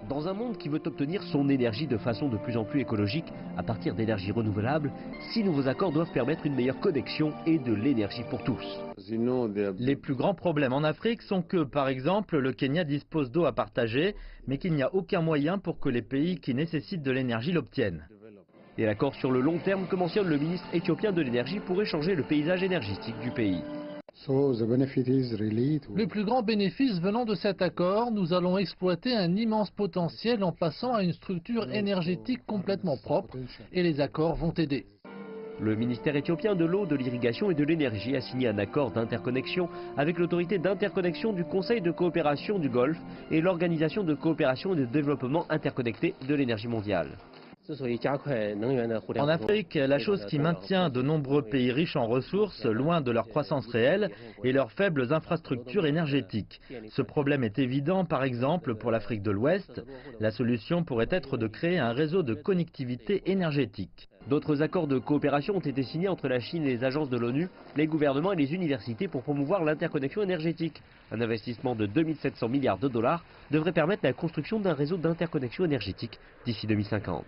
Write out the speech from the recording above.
Dans un monde qui veut obtenir son énergie de façon de plus en plus écologique à partir d'énergies renouvelables, 6 nouveaux accords doivent permettre une meilleure connexion et de l'énergie pour tous. Les plus grands problèmes en Afrique sont que, par exemple, le Kenya dispose d'eau à partager, mais qu'il n'y a aucun moyen pour que les pays qui nécessitent de l'énergie l'obtiennent. Et l'accord sur le long terme que mentionne le ministre éthiopien de l'énergie pourrait changer le paysage énergétique du pays. Le plus grand bénéfice venant de cet accord, nous allons exploiter un immense potentiel en passant à une structure énergétique complètement propre et les accords vont aider. Le ministère éthiopien de l'eau, de l'irrigation et de l'énergie a signé un accord d'interconnexion avec l'autorité d'interconnexion du Conseil de coopération du Golfe et l'Organisation de coopération et de développement interconnecté de l'énergie mondiale. En Afrique, la chose qui maintient de nombreux pays riches en ressources loin de leur croissance réelle est leurs faibles infrastructures énergétiques. Ce problème est évident, par exemple, pour l'Afrique de l'Ouest. La solution pourrait être de créer un réseau de connectivité énergétique. D'autres accords de coopération ont été signés entre la Chine et les agences de l'ONU, les gouvernements et les universités pour promouvoir l'interconnexion énergétique. Un investissement de 2700 milliards de dollars devrait permettre la construction d'un réseau d'interconnexion énergétique d'ici 2050.